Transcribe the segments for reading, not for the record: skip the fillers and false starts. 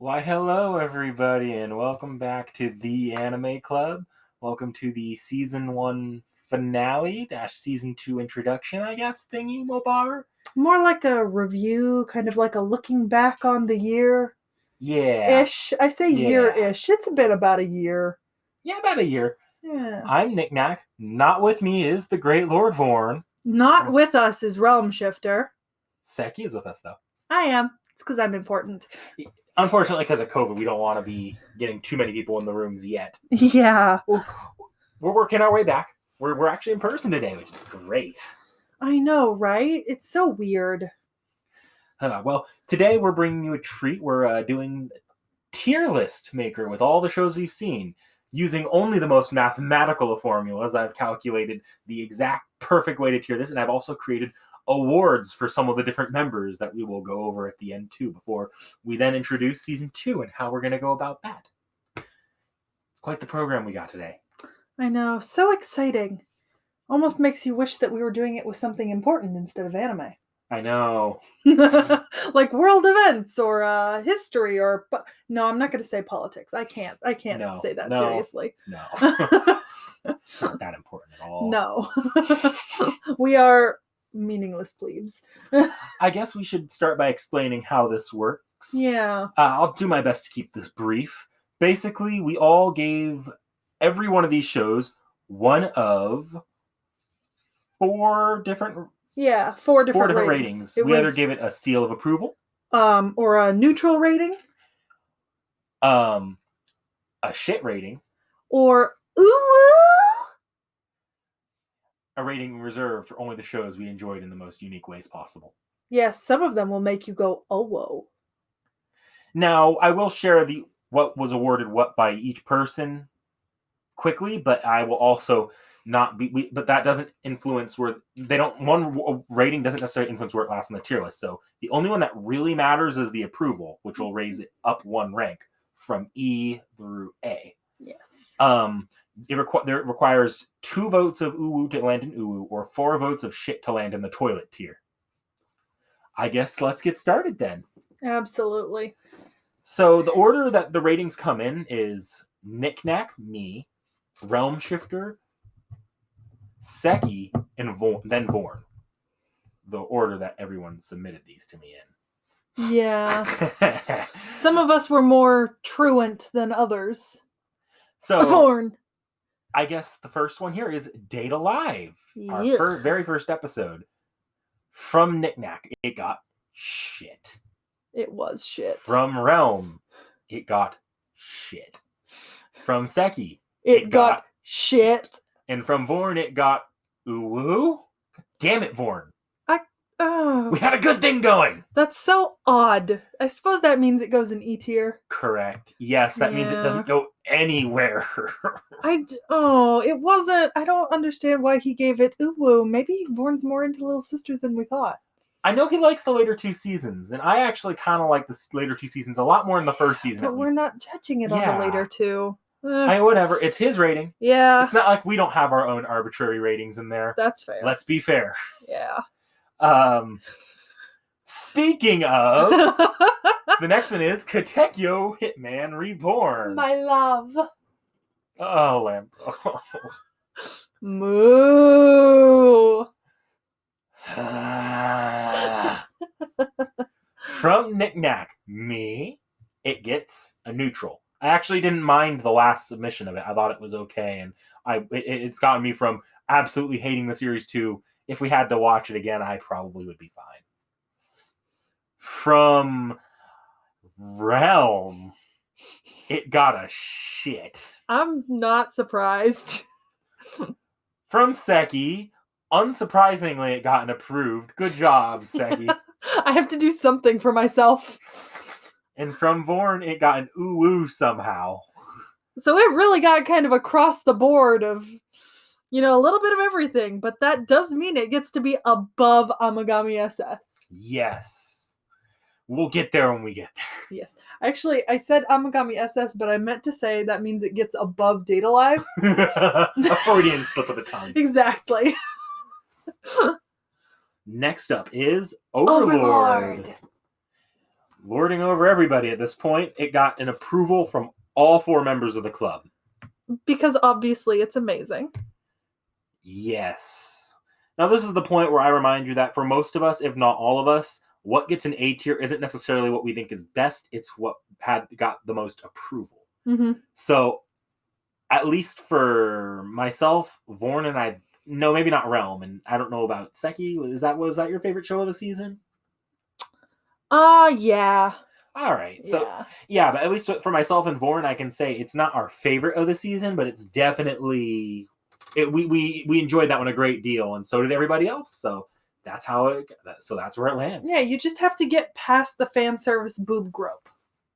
Why, hello, everybody, and welcome back to the Anime Club. Welcome to the Season 1 finale - Season 2 introduction, I guess, thingy, Mobobber? More like a review, kind of like a looking back on the year. Yeah. Ish. I say year-ish. It's been about a year. Yeah, about a year. Yeah. I'm Knick-Knack. Not with me is the great Lord Vorn. Not with us is Realm Shifter. Seki is with us, though. I am. It's because I'm important. Unfortunately, because of COVID, we don't want to be getting too many people in the rooms yet. Yeah. We're working our way back. We're actually in person today, which is great. I know, right? It's so weird. Well, today we're bringing you a treat. We're doing tier list maker with all the shows we've seen. Using only the most mathematical of formulas, I've calculated the exact perfect way to tier this, and I've also created awards for some of the different members that we will go over at the end too, before we then introduce Season 2 and how we're going to go about that. It's quite the program we got today. I know. So exciting. Almost makes you wish that we were doing it with something important instead of anime. I know. Like world events or history or... No, I'm not going to say politics. I can't say that seriously. No. It's not that important at all. No. We are meaningless plebes. I guess we should start by explaining how this works. Yeah. I'll do my best to keep this brief. Basically, we all gave every one of these shows one of four different ratings. We either gave it a seal of approval, or a neutral rating, a shit rating, or a rating reserved for only the shows we enjoyed in the most unique ways possible. Yes, some of them will make you go, oh, whoa. Now, I will share what was awarded what by each person quickly, but I will also not be... but that doesn't influence where... one rating doesn't necessarily influence where it lasts in the tier list. So the only one that really matters is the approval, which will raise it up one rank from E through A. Yes. It requires 2 votes of uwu to land in uwu, or 4 votes of shit to land in the toilet tier. I guess let's get started then. Absolutely. So the order that the ratings come in is Knick-Knack, me, Realm Shifter, Seki, and then Vorn. The order that everyone submitted these to me in. Yeah. Some of us were more truant than others. So, Vorn. I guess the first one here is Date Alive. Our very first episode. From Knick-Knack, it got shit. It was shit. From Realm, it got shit. From Seki, it got shit. And from Vorn, it got uwu. Damn it, Vorn. We had a good thing going. That's so odd. I suppose that means it goes in E tier. Correct. Yes, that means it doesn't go anywhere. It wasn't... I don't understand why he gave it uwu. Maybe Vorn's more into Little Sisters than we thought. I know he likes the later 2 seasons, and I actually kind of like the later 2 seasons a lot more than the first season. But we're not judging it on the later 2. Whatever. It's his rating. Yeah. It's not like we don't have our own arbitrary ratings in there. That's fair. Let's be fair. Yeah. Speaking of, the next one is Katekyo Hitman Reborn. My love. Oh, Lamb. Moo. From Knick-Knack, me, it gets a neutral. I actually didn't mind the last submission of it. I thought it was okay, and it's gotten me from absolutely hating the series to, if we had to watch it again, I probably would be fine. From Realm, it got a shit. I'm not surprised. From Seki, unsurprisingly, it got an approved. Good job, Seki. I have to do something for myself. And from Vorn, it got an uwu somehow. So it really got kind of across the board of, a little bit of everything. But that does mean it gets to be above Amagami SS. Yes. We'll get there when we get there. Yes. Actually, I said Amagami SS, but I meant to say that means it gets above Date Alive. A Freudian slip of the tongue. Exactly. Next up is Overlord. lording over everybody at this point. It got an approval from all 4 members of the club. Because obviously it's amazing. Yes. Now, this is the point where I remind you that for most of us, if not all of us, what gets an A tier isn't necessarily what we think is best. It's what got the most approval. Mm-hmm. So, at least for myself, Vorn and I, no, maybe not Realm, and I don't know about Seki. Was that your favorite show of the season? Yeah. All right. So, yeah, but at least for myself and Vorn, I can say it's not our favorite of the season, but it's definitely we enjoyed that one a great deal, and so did everybody else. So that's that's where it lands. Yeah, you just have to get past the fan service boob grope.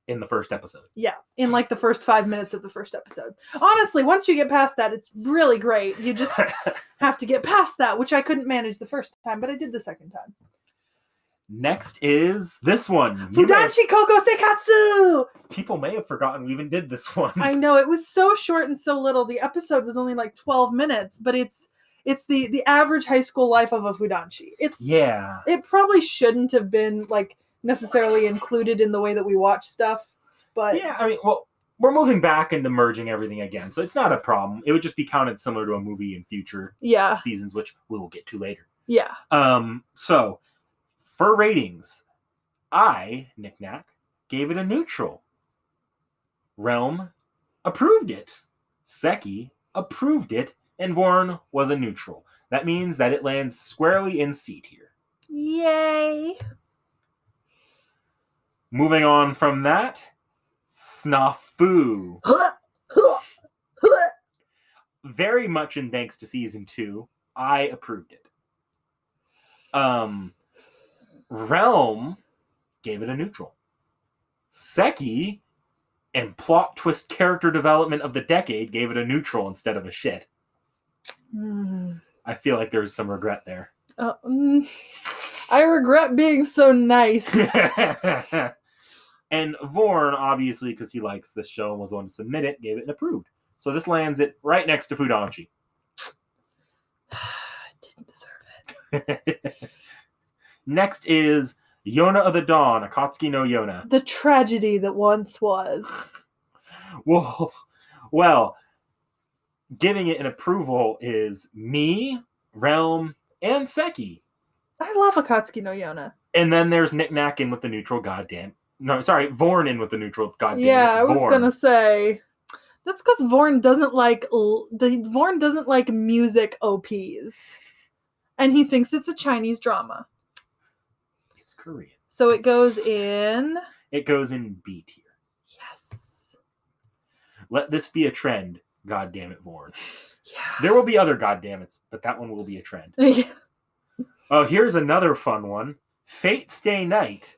In the first episode. Yeah, in like the first 5 minutes of the first episode. Honestly, once you get past that, it's really great. You just have to get past that, which I couldn't manage the first time, but I did the second time. Next is this one. Fudanshi Koko Sekatsu! People may have forgotten we even did this one. I know, it was so short and so little. The episode was only like 12 minutes, but it's the average high school life of a Fudanshi. It probably shouldn't have been like necessarily included in the way that we watch stuff, but yeah, I mean, well, we're moving back into merging everything again, so it's not a problem. It would just be counted similar to a movie in future seasons, which we will get to later. Yeah. So for ratings, I, Knick-Knack, gave it a neutral. Realm approved it. Seki approved it, and Vorn was a neutral. That means that it lands squarely in C tier. Yay! Moving on from that, Snafu. Very much in thanks to season 2, I approved it. Realm gave it a neutral. Seki and plot twist character development of the decade gave it a neutral instead of a shit. I feel like there's some regret there. I regret being so nice. And Vorn, obviously, because he likes this show and was the one to submit it, gave it an approved. So this lands it right next to Fudanshi. I didn't deserve it. Next is Yona of the Dawn, Akatsuki no Yona. The tragedy that once was. Well, giving it an approval is me, Realm, and Seki. I love Akatsuki no Yona. And then there's Knick-Knack in with the neutral, goddamn. No, sorry, Vorn in with the neutral, goddamn. Yeah, I was gonna say that's because Vorn doesn't like music OPs, and he thinks it's a Chinese drama. It's Korean. So it goes in. It goes in B tier. Yes. Let this be a trend. God damn it, Vorn. Yeah. There will be other goddammits, but that one will be a trend. Yeah. Oh, here's another fun one. Fate Stay Night.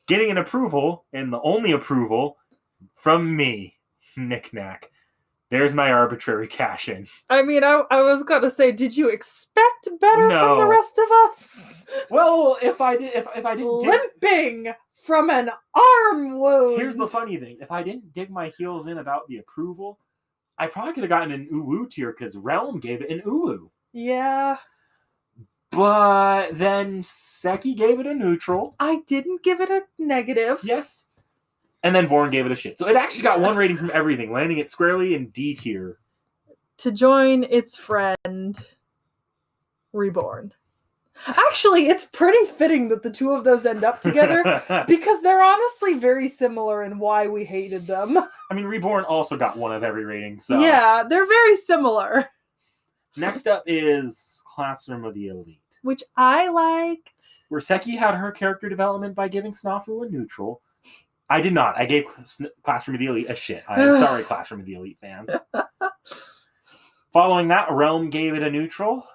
Getting an approval, and the only approval, from me, Knick-Knack. There's my arbitrary cash-in. I mean, I was gonna say, did you expect better from the rest of us? Well, if I didn't limping from an arm wound. Here's the funny thing: if I didn't dig my heels in about the approval, I probably could have gotten an uwu tier because Realm gave it an uwu. Yeah. But then Seki gave it a neutral. I didn't give it a negative. Yes. And then Vorn gave it a shit. So it actually got one rating from everything, landing it squarely in D tier. To join its friend, Reborn. Actually, it's pretty fitting that the two of those end up together because they're honestly very similar in why we hated them. I mean, Reborn also got one of every rating, so... Yeah, they're very similar. Next up is Classroom of the Elite. Which I liked. Where Seki had her character development by giving Snafu a neutral. I did not. I gave Classroom of the Elite a shit. I'm sorry, Classroom of the Elite fans. Following that, Realm gave it a neutral.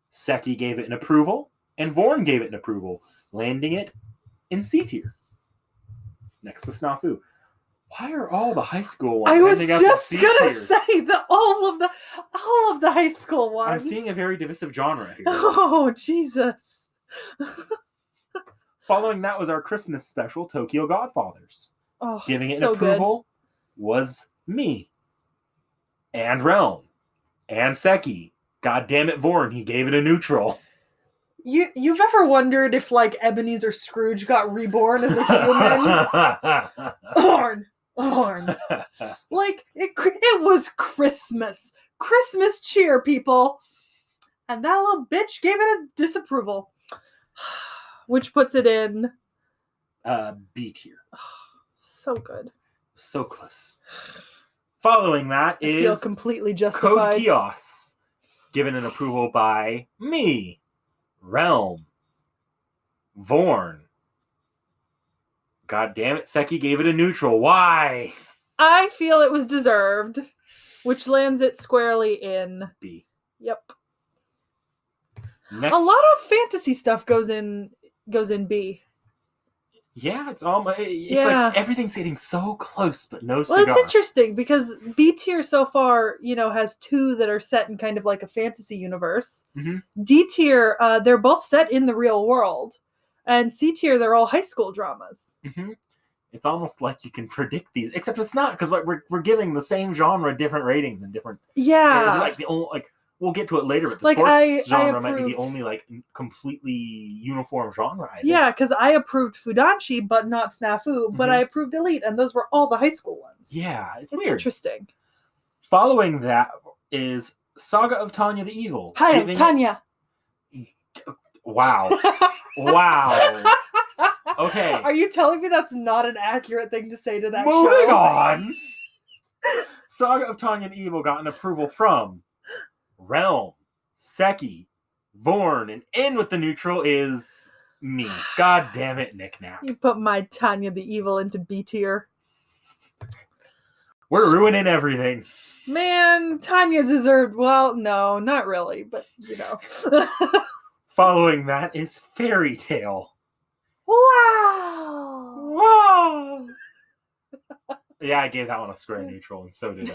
Seki gave it an approval. And Vorn gave it an approval, landing it in C tier. Next to Snafu. Why are all the high school ones? I was just gonna say that all of the high school ones. I'm seeing a very divisive genre here. Oh, Jesus. Following that was our Christmas special, Tokyo Godfathers. Oh, giving it an approval was me. And Realm. And Seki. God damn it, Vorn. He gave it a neutral. You've ever wondered if like Ebenezer Scrooge got reborn as a human? Orn. Like it was Christmas cheer, people, and that little bitch gave it a disapproval, which puts it in B tier. So good, so close. Following that is feel completely justified. Code Geass, given an approval by me, Realm, Vorn. God damn it, Seki gave it a neutral. Why? I feel it was deserved, which lands it squarely in B. Yep. Next. A lot of fantasy stuff goes in B. Yeah, it's like everything's getting so close, but no cigar. Well, it's interesting because B tier so far, has 2 that are set in kind of like a fantasy universe. Mm-hmm. D tier, they're both set in the real world, and C tier, they're all high school dramas. Mm-hmm. It's almost like you can predict these, except it's not, because we're giving the same genre different ratings and different. Yeah, it's like the only we'll get to it later, but the sports genre might be the only completely uniform genre. Yeah, because I approved Fudanshi, but not Snafu, but I approved Elite, and those were all the high school ones. Yeah, it's weird. Interesting. Following that is Saga of Tanya the Evil. Hi, Tanya. Wow. Wow. Okay. Are you telling me that's not an accurate thing to say to that show? Moving on. Saga of Tanya the Evil got an approval from Realm, Seki, Vorn, and in with the neutral is me. God damn it, Knick-Knack. You put my Tanya the Evil into B tier. We're ruining everything. Man, Tanya deserved, well, no, not really, but Following that is Fairy Tail. Wow! Yeah, I gave that one a square neutral, and so did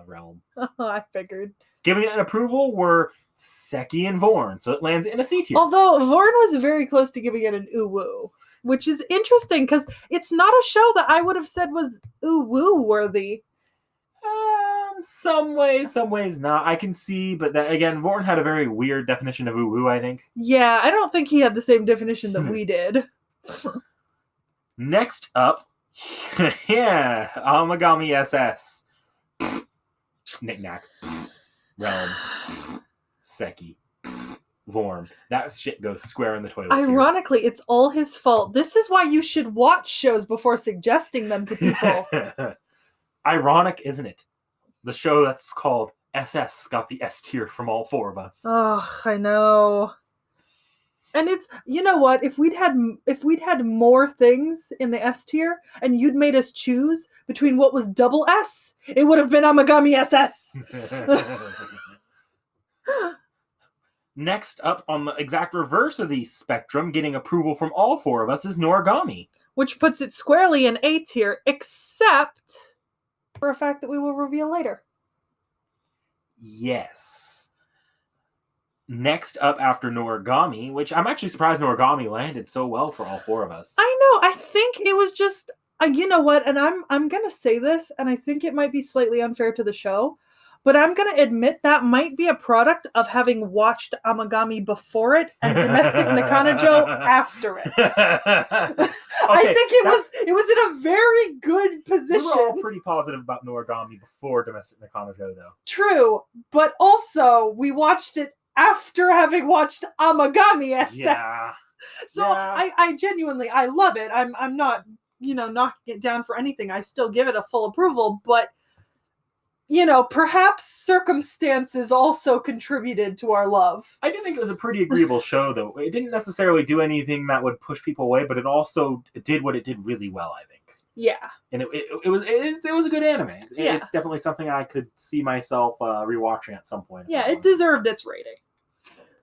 Realm. I figured. Giving it an approval were Seki and Vorn, so it lands in a C tier. Although Vorn was very close to giving it an ooh-woo, which is interesting, because it's not a show that I would have said was ooh-woo worthy. Some ways not. I can see, but again, Vorn had a very weird definition of ooh-woo, I think. Yeah, I don't think he had the same definition that we did. Next up, yeah, Amagami SS. Knick-Knack. Realm. Seki. Vorn. That shit goes square in the toilet. Ironically, it's all his fault. This is why you should watch shows before suggesting them to people. Ironic, isn't it? The show that's called SS got the S tier from all 4 of us. Oh, I know. And it's, you know what? If we'd had more things in the S tier, and you'd made us choose between what was double S, it would have been Amagami SS. Next up, on the exact reverse of the spectrum, getting approval from all 4 of us is Noragami, which puts it squarely in A tier, except for a fact that we will reveal later. Yes. Next up after Noragami, which I'm actually surprised Noragami landed so well for all 4 of us. I know. I think it was just, you know what? And I'm gonna say this, and I think it might be slightly unfair to the show, but I'm gonna admit that might be a product of having watched Amagami before it and Domestic Nakanojo after it. I think it was in a very good position. We were all pretty positive about Noragami before Domestic Nakanojo, though. True, but also we watched it after having watched Amagami SS. Yeah. So yeah. I genuinely, I love it. I'm not, knocking it down for anything. I still give it a full approval, but perhaps circumstances also contributed to our love. I do think it was a pretty agreeable show, though. It didn't necessarily do anything that would push people away, but it also did what it did really well, I think. Yeah. And it was a good anime. It's definitely something I could see myself rewatching at some point. Yeah, it deserved its rating.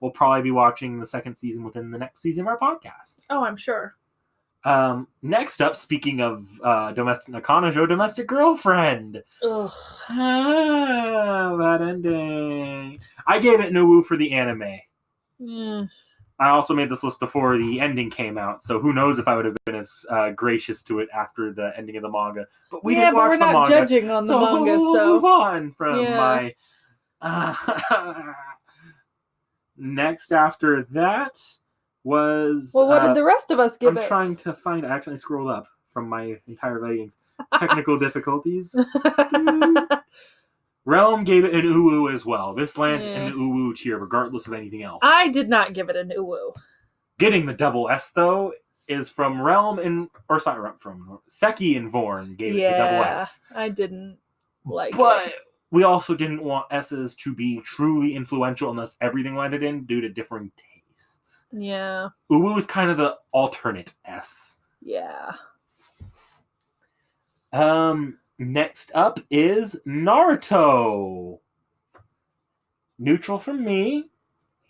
We'll probably be watching the 2nd season within the next season of our podcast. Oh, I'm sure. Next up, speaking of Domestic Nakanojo, Domestic Girlfriend. Ugh. That ending. I gave it no woo for the anime. I also made this list before the ending came out, so who knows if I would have been as gracious to it after the ending of the manga. But we didn't watch the manga. We're not judging on the manga, we'll so move on from my... Next after that, was... Well, what did the rest of us give it? I'm trying to find... I accidentally scrolled up from my entire ratings. Technical difficulties. Realm gave it an uwu as well. This lands in the uwu tier regardless of anything else. I did not give it an uwu. Getting the double S, though, is from Realm and... Or sorry, from Seki and Vorn gave it the double S. I didn't like it. But we also didn't want S's to be truly influential unless everything landed in due to differing tastes. Yeah. Uwu is kind of the alternate S. Yeah. Next up is Naruto. Neutral from me.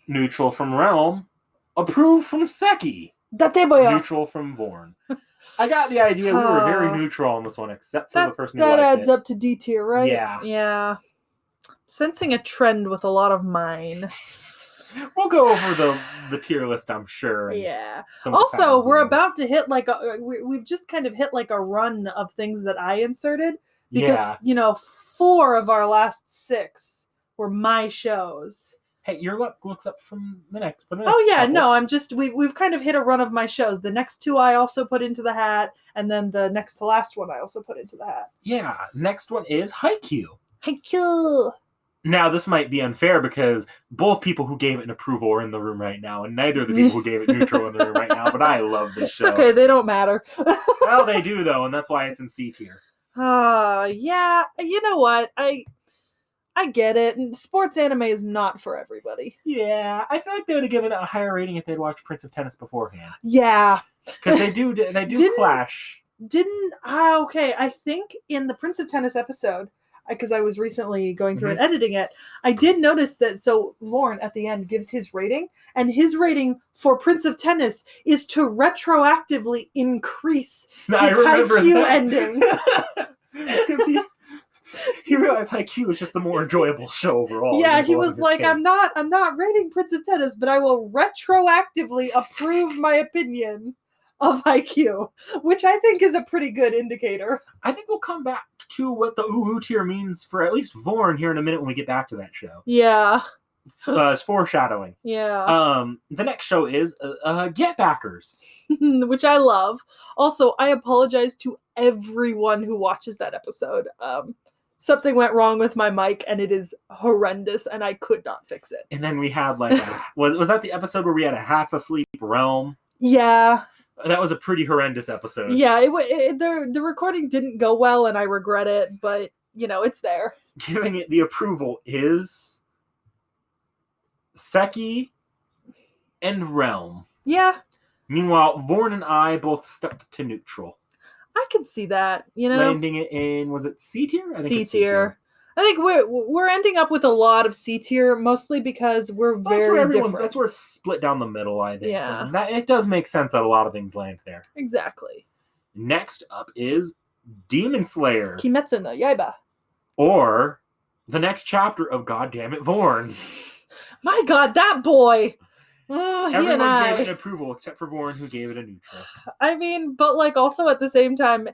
Neutral from Realm. Approved from Seki. Neutral from Vorn. I got the idea we were very neutral on this one, except for the person who liked it. That adds up to D tier, right? Yeah. Yeah. Sensing a trend with a lot of mine. We'll go over the tier list, I'm sure. Yeah. Also, we're about to hit like we've just kind of hit like a run of things that I inserted because 4 of our last 6 were my shows. Hey, your luck looks up from the next. Oh yeah, couple. No, I'm just we've kind of hit a run of my shows. The next 2 I also put into the hat, and then the next to last one I also put into the hat. Yeah. Next one is Haikyuu. Haikyuu. Now, this might be unfair because both people who gave it an approval are in the room right now, and neither of the people who gave it neutral are in the room right now, but I love this show. It's okay, they don't matter. Well, they do, though, and that's why it's in C tier. Yeah, you know what? I get it. Sports anime is not for everybody. Yeah, I feel like they would have given it a higher rating if they'd watched Prince of Tennis beforehand. Yeah. Because they do clash. Okay, I think in the Prince of Tennis episode... because I was recently going through and editing it, I did notice that, so Vorn at the end gives his rating, and his rating for Prince of Tennis is to retroactively increase his Haikyuu ending. Because he realized Haikyuu was just the more enjoyable show overall. Yeah, he was like, I'm not rating Prince of Tennis, but I will retroactively approve my opinion of Haikyuu, which I think is a pretty good indicator. I think we'll come back to what the uwu tier means for at least Vorn here in a minute when we get back to that show. Yeah. It's foreshadowing. Yeah. The next show is Get Backers. Which I love. Also, I apologize to everyone who watches that episode. Something went wrong with my mic, and it is horrendous, and I could not fix it. And then we had like, was that the episode where we had a half asleep Realm? Yeah. That was a pretty horrendous episode. Yeah, the recording didn't go well, and I regret it, but, it's there. Giving it the approval is Seki and Realm. Yeah. Meanwhile, Vorn and I both stuck to neutral. I could see that, Landing it in, was it C tier? C tier. I think we're ending up with a lot of C tier, mostly because we're very different. That's where it's split down the middle, I think. Yeah. And it does make sense that a lot of things land there. Exactly. Next up is Demon Slayer. Kimetsu no Yaiba. Or the next chapter of Goddammit Vorn. My God, that boy! Everyone gave it an approval except for Vorn, who gave it a neutral. I mean, but also at the same time,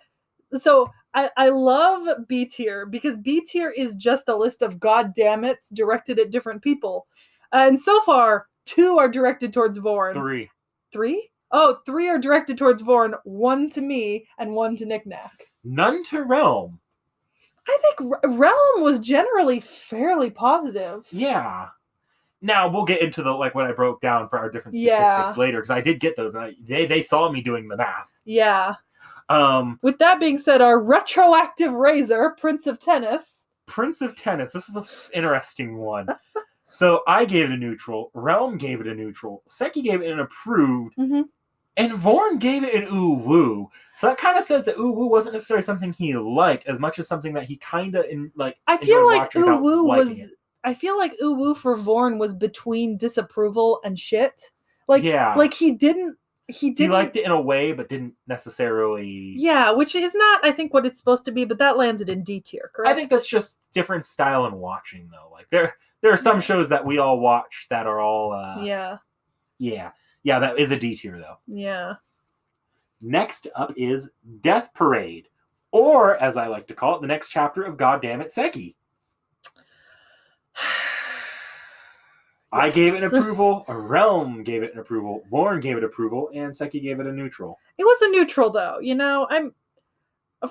so I love B tier because B tier is just a list of goddammits directed at different people. And so far, 2 are directed towards Vorn. 3. 3? Oh, 3 are directed towards Vorn, 1 to me, and 1 to Knick Knack. None to Realm. I think Realm was generally fairly positive. Yeah. Now, we'll get into what I broke down for our different statistics later, because I did get those, and they saw me doing the math. Yeah. With that being said, our retroactive raiser, Prince of Tennis. Prince of Tennis. This is an interesting one. So I gave it a neutral. Realm gave it a neutral. Seki gave it an approved. Mm-hmm. And Vorn gave it an ooh-woo. So that kind of says that ooh-woo wasn't necessarily something he liked as much as something that he kind of I feel like ooh-woo was... I feel like ooh-woo for Vorn was between disapproval and shit. He didn't... He liked it in a way, but didn't necessarily... Yeah, which is not, I think, what it's supposed to be, but that lands it in D tier, correct? I think that's just different style in watching, though. There are some shows that we all watch that are all... Yeah. Yeah. Yeah, that is a D tier, though. Yeah. Next up is Death Parade. Or, as I like to call it, the next chapter of Goddammit Seki. I gave it an approval, Realm gave it an approval, Vorn gave it approval, and Seki gave it a neutral. It was a neutral, though.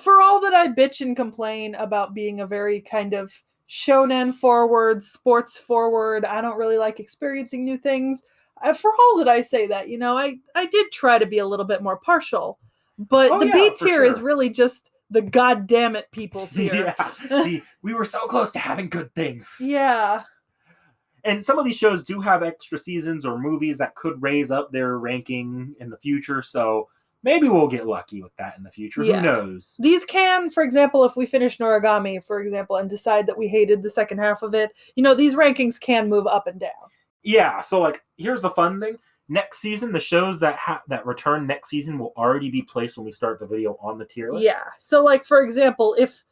For all that I bitch and complain about being a very kind of shonen forward, sports forward, I don't really like experiencing new things. For all that I say that, I did try to be a little bit more partial. But the B tier is really just the goddamn it people tier. Yeah. We were so close to having good things. Yeah. And some of these shows do have extra seasons or movies that could raise up their ranking in the future, so maybe we'll get lucky with that in the future. Yeah. Who knows? These can, for example, if we finish Noragami, for example, and decide that we hated the second half of it, these rankings can move up and down. Yeah, so here's the fun thing. Next season, the shows that return next season will already be placed when we start the video on the tier list. Yeah, so for example, if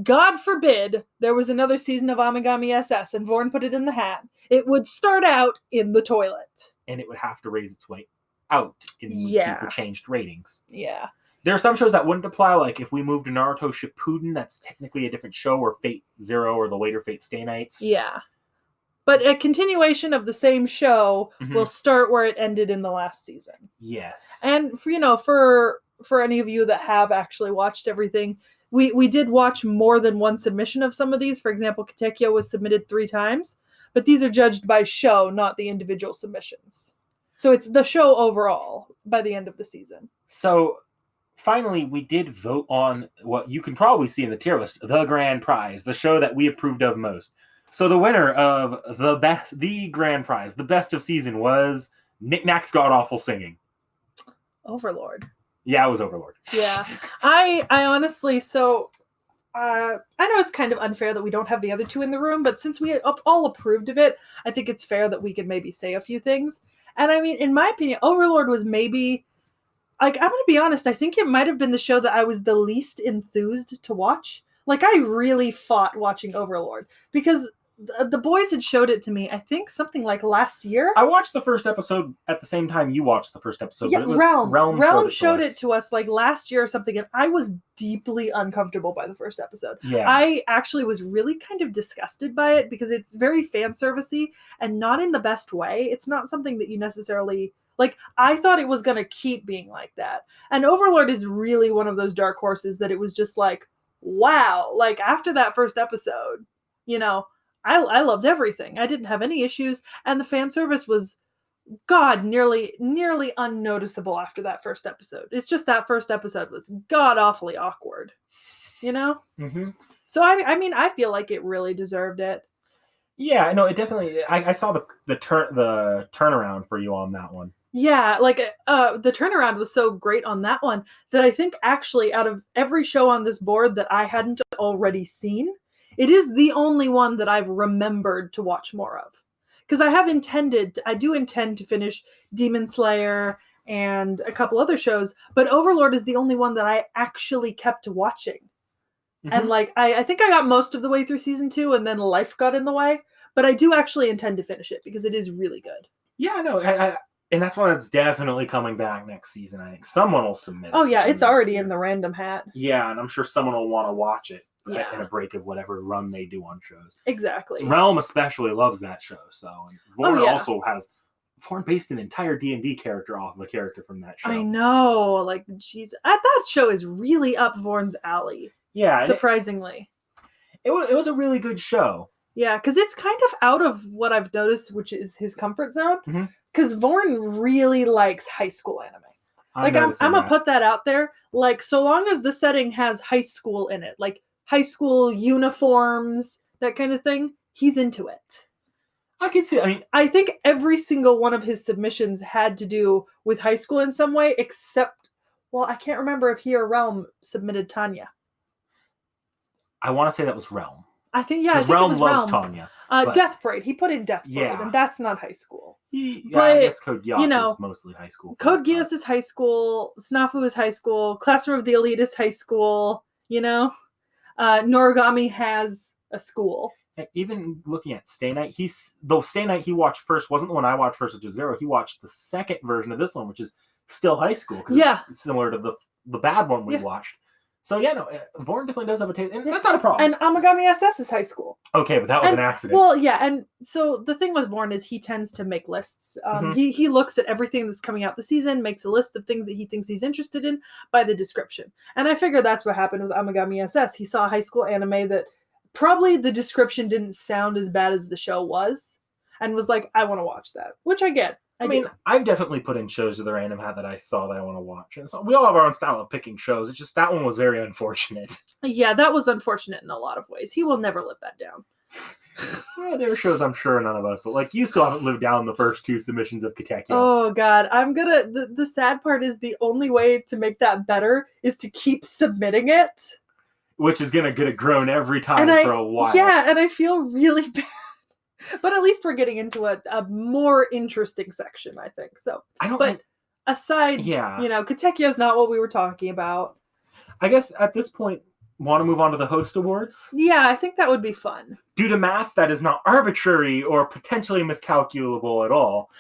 God forbid there was another season of Amigami SS and Vorn put it in the hat, it would start out in the toilet. And it would have to raise its way out for changed ratings. Yeah. There are some shows that wouldn't apply, like if we moved to Naruto Shippuden, that's technically a different show, or Fate Zero or the later Fate Stay Nights. Yeah. But a continuation of the same show will start where it ended in the last season. Yes. And for any of you that have actually watched everything, we did watch more than one submission of some of these. For example, T.H.E was submitted 3 times, but these are judged by show, not the individual submissions. So it's the show overall by the end of the season. So finally, we did vote on what you can probably see in the tier list, the grand prize, the show that we approved of most. So the winner of the grand prize, the best of season, was Knick Knack's God Awful Singing. Overlord. Yeah, it was Overlord. Yeah. I honestly, I know it's kind of unfair that we don't have the other 2 in the room, but since we all approved of it, I think it's fair that we could maybe say a few things. And in my opinion, Overlord was maybe, I'm going to be honest, I think it might have been the show that I was the least enthused to watch. I really fought watching Overlord because the boys had showed it to me, I think something like last year. I watched the first episode at the same time you watched the first episode. Yeah, but it was Realm showed it to us last year or something, and I was deeply uncomfortable by the first episode. Yeah. I actually was really kind of disgusted by it because it's very fan servicey and not in the best way. It's not something that you necessarily I thought it was going to keep being like that. And Overlord is really one of those dark horses that it was just wow. After that first episode, I loved everything. I didn't have any issues, and the fan service was, nearly unnoticeable after that first episode. It's just that first episode was god awfully awkward, Mm-hmm. So I feel like it really deserved it. Yeah, no, it definitely. I saw the turnaround for you on that one. Yeah, the turnaround was so great on that one that I think actually out of every show on this board that I hadn't already seen, it is the only one that I've remembered to watch more of. Because I do intend to finish Demon Slayer and a couple other shows, but Overlord is the only one that I actually kept watching. Mm-hmm. And I think I got most of the way through season 2 and then life got in the way, but I do actually intend to finish it because it is really good. Yeah, no, and that's why it's definitely coming back next season. I think someone will submit it. Oh yeah, it's already in the random hat. Yeah, and I'm sure someone will want to watch it in a break of whatever run they do on shows. Exactly. So Realm especially loves that show. So and Vorn also has based an entire D&D character off of a character from that show. I know, jeez, that show is really up Vorn's alley. Yeah, surprisingly, it was a really good show. Yeah, because it's kind of out of what I've noticed, which is his comfort zone. Because Vorn really likes high school anime. I'm gonna put that out there. So long as the setting has high school in it, high school uniforms, that kind of thing, he's into it. I can see. I think every single one of his submissions had to do with high school in some way, except, I can't remember if he or Realm submitted Tanya. I want to say that was Realm. I think Realm loves Tanya. Death Parade. He put in Death Parade, and that's not high school. I guess Code Geass is mostly high school. Code Geass is high school. Snafu is high school. Classroom of the Elite is high school. Noragami has a school. And even looking at Stay Night, Stay Night he watched first wasn't the one I watched first, which is Zero. He watched the second version of this one, which is still high school. Because it's similar to the bad one we watched. So yeah, no, Vorn definitely does have a taste, and that's not a problem. And Amagami SS is high school. Okay, but that was an accident. Well, yeah, and so the thing with Vorn is he tends to make lists. He looks at everything that's coming out the season, makes a list of things that he thinks he's interested in by the description. And I figure that's what happened with Amagami SS. He saw a high school anime that probably the description didn't sound as bad as the show was, and was like, I want to watch that, which I get. I mean, I've definitely put in shows to the random hat that I saw that I want to watch. And so we all have our own style of picking shows. It's just that one was very unfortunate. Yeah, that was unfortunate in a lot of ways. He will never live that down. Yeah, there are shows I'm sure none of us will. Like, you still haven't lived down the first 2 submissions of T.H.E. Oh, God. The sad part is the only way to make that better is to keep submitting it. Which is going to get it grown every time for a while. Yeah, and I feel really bad. But at least we're getting into a more interesting section, I think. So, aside, T.H.E. is not what we were talking about. I guess at this point, want to move on to the host awards? Yeah, I think that would be fun. Due to math that is not arbitrary or potentially miscalculable at all,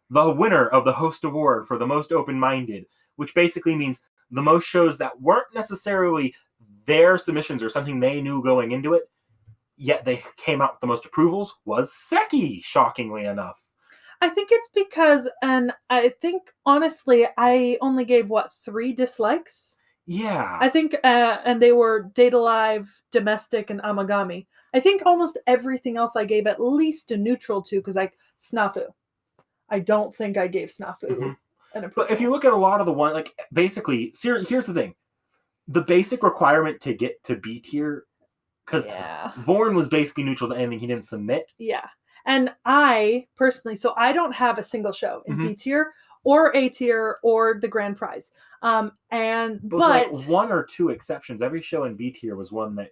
the winner of the host award for the most open-minded, which basically means the most shows that weren't necessarily their submissions or something they knew going into it, yet they came out with the most approvals, was T.H.E, shockingly enough. I think it's because, and I think, honestly, I only gave, 3 dislikes? Yeah. I think, and they were Data Live, Domestic, and Amagami. I think almost everything else I gave at least a neutral to, because Snafu. I don't think I gave Snafu an approval. But if you look at a lot of the one, like, basically, here's the thing. The basic requirement to get to B tier, because Vorn was basically neutral to anything he didn't submit. Yeah. And I, personally, so I don't have a single show in B tier, or A tier, or the grand prize. But like 1 or 2 exceptions. Every show in B tier was one that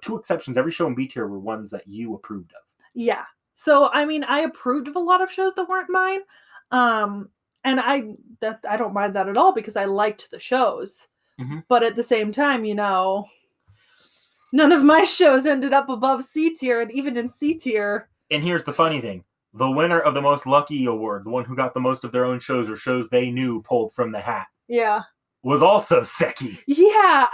2 exceptions. Every show in B tier were ones that you approved of. Yeah. So I mean, I approved of a lot of shows that weren't mine, and I don't mind that at all because I liked the shows. But at the same time, none of my shows ended up above C tier, and even in C tier. And here's the funny thing. The winner of the most lucky award, the one who got the most of their own shows or shows they knew pulled from the hat. Yeah. Was also T.H.E. Yeah,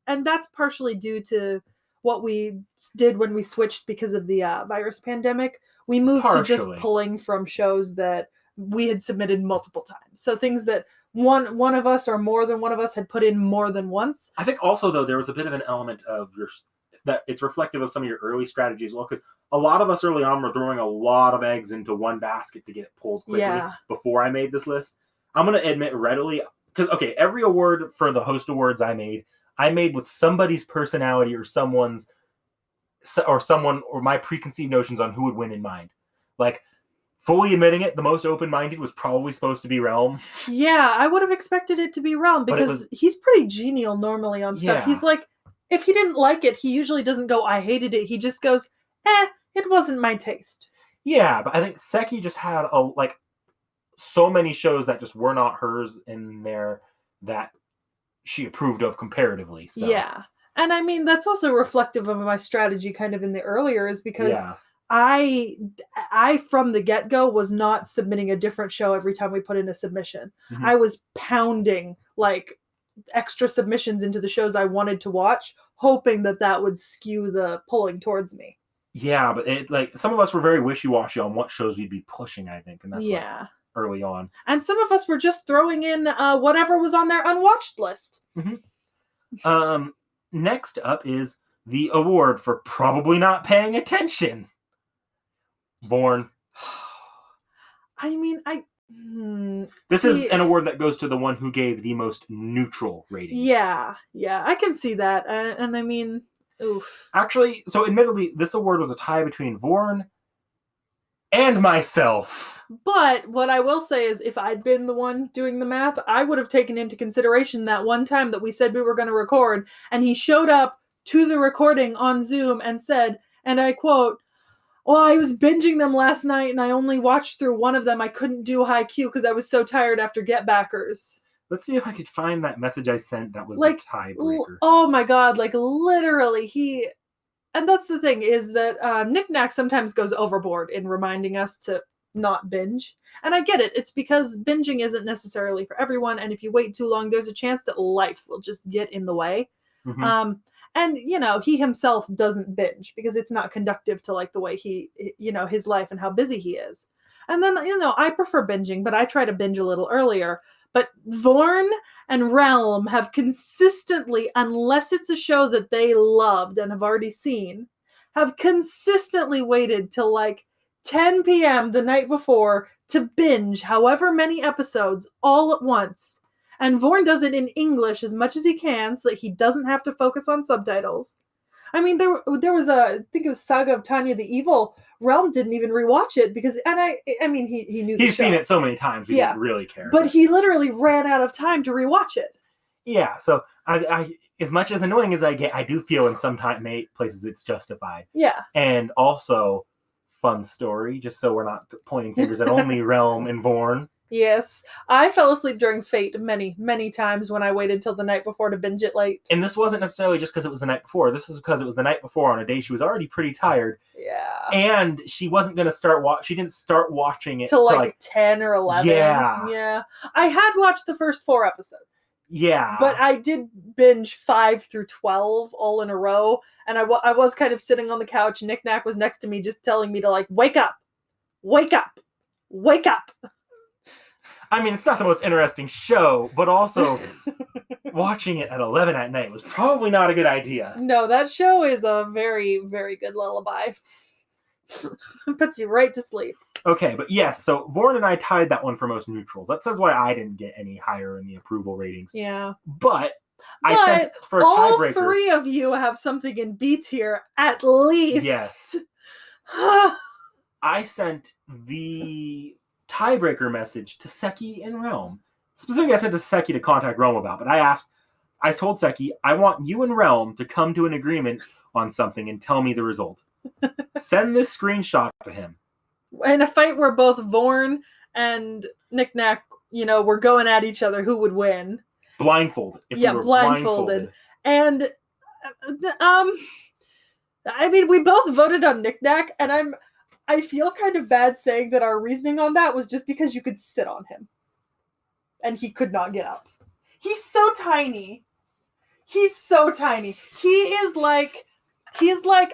and that's partially due to what we did when we switched because of the virus pandemic. We moved to just pulling from shows that we had submitted multiple times. So things that one of us or more than one of us had put in more than once. I think also, though, there was a bit of an element of that it's reflective of some of your early strategies as well, because a lot of us early on were throwing a lot of eggs into one basket to get it pulled quickly before I made this list. I'm going to admit readily, because, every award for the host awards I made with somebody's personality or someone or my preconceived notions on who would win in mind. Like, fully admitting it, the most open-minded was probably supposed to be Realm. Yeah, I would have expected it to be Realm, because he's pretty genial normally on stuff. Yeah. He's like, if he didn't like it, he usually doesn't go, I hated it. He just goes, it wasn't my taste. Yeah, but I think T.H.E just had so many shows that just were not hers in there that she approved of comparatively. So. Yeah. And I mean, that's also reflective of my strategy kind of in the earlier is because I from the get-go was not submitting a different show every time we put in a submission. I was pounding extra submissions into the shows I wanted to watch, hoping that would skew the pulling towards me. Yeah, but some of us were very wishy-washy on what shows we'd be pushing, I think. And that's early on. And some of us were just throwing in whatever was on their unwatched list. Next up is the award for probably not paying attention. Vorn. I mean, this is an award that goes to the one who gave the most neutral ratings. Yeah, I can see that. And I mean, oof. Actually, so admittedly, this award was a tie between Vorn and myself. But what I will say is if I'd been the one doing the math, I would have taken into consideration that one time that we said we were going to record, and he showed up to the recording on Zoom and said, and I quote, well, I was binging them last night and I only watched through one of them. I couldn't do Haikyuu because I was so tired after Get Backers. Let's see if I could find that message I sent that was the tiebreaker. Oh my God, literally and that's the thing is that Knick-Knack sometimes goes overboard in reminding us to not binge. And I get it. It's because binging isn't necessarily for everyone. And if you wait too long, there's a chance that life will just get in the way. Mm-hmm. And, he himself doesn't binge because it's not conductive to like the way he, his life and how busy he is. And then, I prefer binging, but I try to binge a little earlier. But Vorn and Realm have consistently, unless it's a show that they loved and have already seen, have consistently waited till like 10 p.m. the night before to binge however many episodes all at once. And Vorn does it in English as much as he can so that he doesn't have to focus on subtitles. I mean, there was I think it was Saga of Tanya the Evil. Realm didn't even rewatch it because, and I mean, he knew he's seen it so many times he didn't really care. But he literally ran out of time to rewatch it. Yeah, so I as much as annoying as I get, I do feel in some places it's justified. Yeah. And also, fun story, just so we're not pointing fingers at only Realm and Vorn. Yes. I fell asleep during Fate many, many times when I waited till the night before to binge it late. And this wasn't necessarily just because it was the night before. This is because it was the night before on a day she was already pretty tired. Yeah. And she wasn't going to she didn't start watching it till like 10 or 11. Yeah. Yeah. I had watched the first 4 episodes. Yeah. But I did binge 5 through 12 all in a row. And I was kind of sitting on the couch. Nick Nack was next to me just telling me to like, wake up. Wake up. Wake up. I mean, it's not the most interesting show, but also watching it at 11 at night was probably not a good idea. No, that show is a very, very good lullaby. Puts you right to sleep. Okay, but yes, so Vorn and I tied that one for most neutrals. That says why I didn't get any higher in the approval ratings. Yeah. But I sent for a tiebreaker. All 3 of you have something in B tier, at least. Yes. I sent the tiebreaker message to Seki and Realm. Specifically, I sent to Seki to contact Realm about, but I told Seki, I want you and Realm to come to an agreement on something and tell me the result. Send this screenshot to him. In a fight where both Vorn and Nick Nack, were going at each other, who would win? Blindfolded. Blindfolded. And, I mean, we both voted on Nick Nack, and I feel kind of bad saying that our reasoning on that was just because you could sit on him. And he could not get up. He's so tiny. He's so tiny. He is like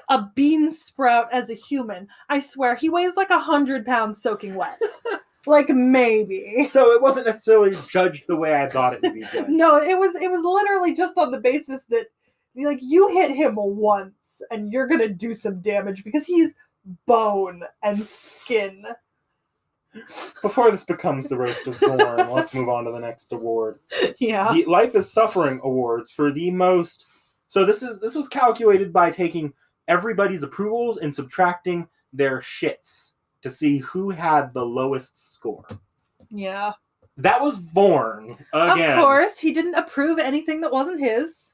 a bean sprout as a human. I swear, he weighs like 100 pounds soaking wet. Like, maybe. So it wasn't necessarily judged the way I thought it would be judged. No, it was literally just on the basis that, like, you hit him once and you're gonna do some damage because he's bone and skin. Before this becomes the roast of Vorn, let's move on to the next award. Yeah. The Life is Suffering Awards for the most. So this was calculated by taking everybody's approvals and subtracting their shits to see who had the lowest score. Yeah. That was Vorn again. Of course, he didn't approve anything that wasn't his.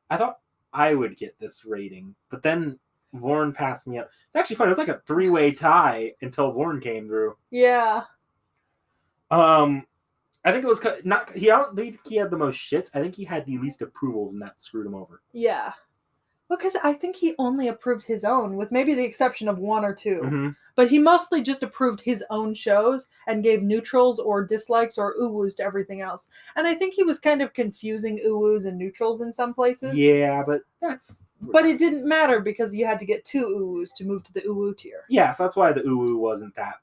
I thought I would get this rating, but then Vorn passed me up. It's actually fun. It was like a 3-way tie until Vorn came through. Yeah. I think it was not. I don't think he had the most shits. I think he had the least approvals, and that screwed him over. Yeah. Because I think he only approved his own, with maybe the exception of 1 or 2. Mm-hmm. But he mostly just approved his own shows and gave neutrals or dislikes or uwus to everything else. And I think he was kind of confusing uwus and neutrals in some places. Yeah, but But it didn't matter because you had to get 2 uwus to move to the uwu tier. Yeah, so that's why the uwu wasn't that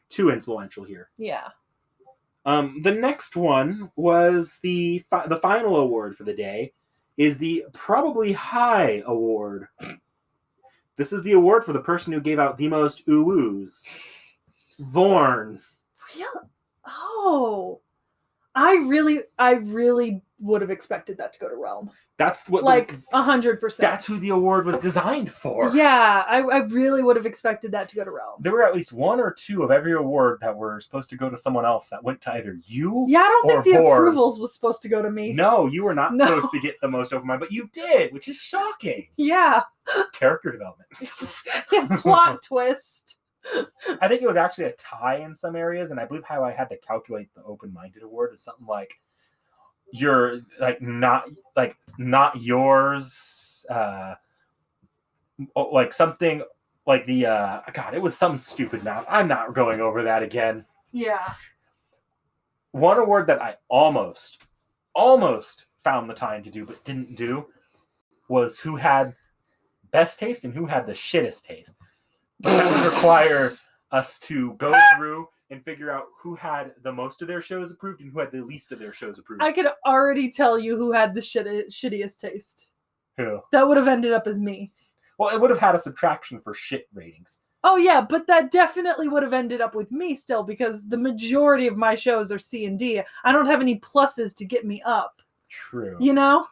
too influential here. Yeah. The next one was the final award for the day is the Probably High Award. This is the award for the person who gave out the most uwus. Vorn. Really? Oh. I really would have expected that to go to Realm. That's what 100%. That's who the award was designed for. Yeah, I really would have expected that to go to Realm. There were at least 1 or 2 of every award that were supposed to go to someone else that went to either you. Yeah, I don't think the Vorn. approvals was supposed to go to me. No, you were not supposed to get the most open mind, but you did, which is shocking. Yeah. Character development. Yeah, plot twist. I think it was actually a tie in some areas, and I believe how I had to calculate the open-minded award is something like you're not yours, like something Like the God, it was some stupid math. I'm not going over that again. Yeah. One award that I almost found the time to do but didn't do was who had best taste and who had the shittest taste. But that would require us to go through and figure out who had the most of their shows approved and who had the least of their shows approved. I could already tell you who had the shittiest taste. Who? That would have ended up as me. Well, it would have had a subtraction for shit ratings. Oh yeah, but that definitely would have ended up with me still, because the majority of my shows are C and D. I don't have any pluses to get me up. True. You know?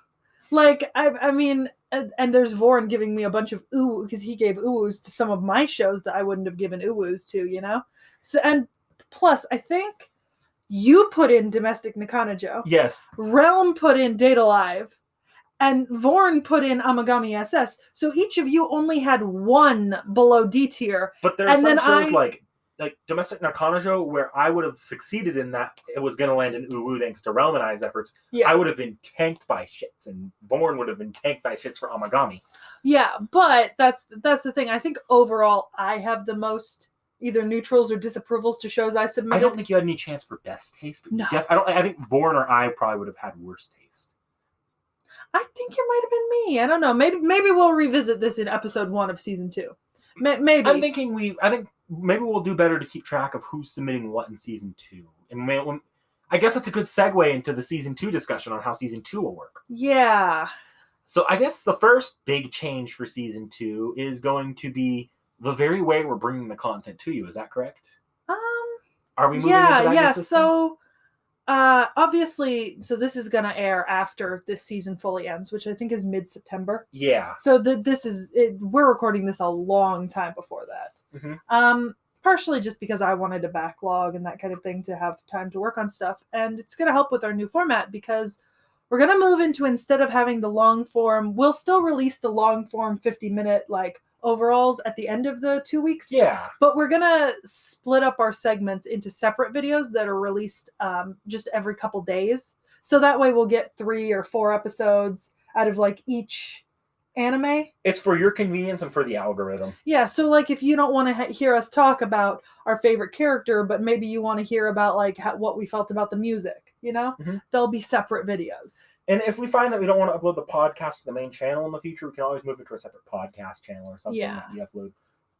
Like, I mean, and there's Vorn giving me a bunch of ooh, because he gave oohs to some of my shows that I wouldn't have given oohs to, you know? So, and plus, I think you put in Domestic Nakanojo. Yes. Realm put in Date Alive. And Vorn put in Amagami SS. So each of you only had one below D tier. But there are some shows like Domestic Nakanojo where I would have succeeded in that. It was going to land in Uwu thanks to Realm and I's efforts. Yeah. I would have been tanked by shits, and Vorn would have been tanked by shits for Amagami. Yeah, but that's the thing. I think overall I have the most either neutrals or disapprovals to shows I submitted. I don't think you had any chance for best taste. But no. I think Vorn or I probably would have had worse taste. I think it might have been me. I don't know. Maybe we'll revisit this in episode 1 of season 2. Maybe. I think maybe we'll do better to keep track of who's submitting what in season 2. And I guess that's a good segue into the season 2 discussion on how season 2 will work. Yeah. So I guess the first big change for season 2 is going to be the very way we're bringing the content to you. Is that correct? Are we moving into that new system? So obviously, so this is gonna air after this season fully ends, which I think is mid-September. Yeah. So we're recording this a long time before that. Mm-hmm. Partially just because I wanted to backlog and that kind of thing to have time to work on stuff, and it's gonna help with our new format because we're gonna move into, instead of having the long form, we'll still release the long form 50-minute like overalls at the end of the 2 weeks. Yeah. But we're gonna split up our segments into separate videos that are released just every couple days. So that way we'll get 3 or 4 episodes out of like each anime. It's for your convenience and for the algorithm. Yeah, so like if you don't want to hear us talk about our favorite character, but maybe you want to hear about like what we felt about the music, you know, There'll be separate videos. And if we find that we don't want to upload the podcast to the main channel in the future, we can always move it to a separate podcast channel or something that we upload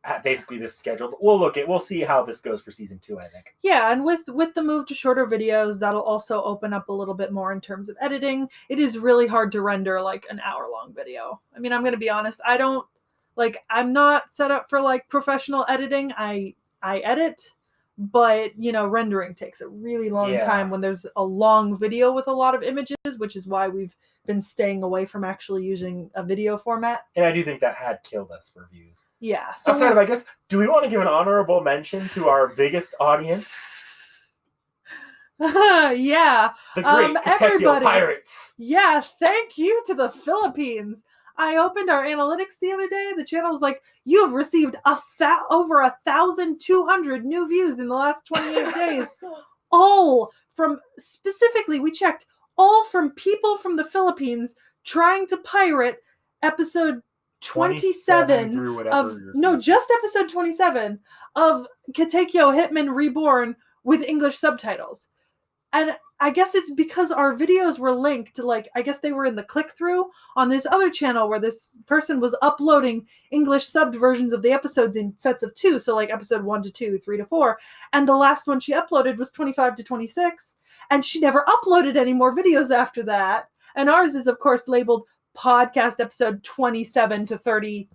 at basically this scheduled. We'll see how this goes for season 2, I think. Yeah, and with the move to shorter videos, that'll also open up a little bit more in terms of editing. It is really hard to render like an hour-long video. I mean, I'm going to be honest, I'm not set up for like professional editing. I edit, but rendering takes a really long time when there's a long video with a lot of images, which is why we've been staying away from actually using a video format. And I do think that had killed us for views. Yeah. So outside of, I guess, do we want to give an honorable mention to our biggest audience? Yeah. The great T.H.E Pirates. Yeah, thank you to the Philippines. I opened our analytics the other day. The channel was like, you have received over 1,200 new views in the last 28 days. All from, specifically, we checked, all from people from the Philippines trying to pirate episode 27 of, no, just episode 27 of T.H.E Hitman Reborn with English subtitles. And I guess it's because our videos were linked, like, I guess they were in the click-through on this other channel where this person was uploading English subbed versions of the episodes in sets of 2. So like episode 1 to 2, 3 to 4. And the last one she uploaded was 25 to 26. And she never uploaded any more videos after that. And ours is, of course, labeled podcast episode 27 to 39.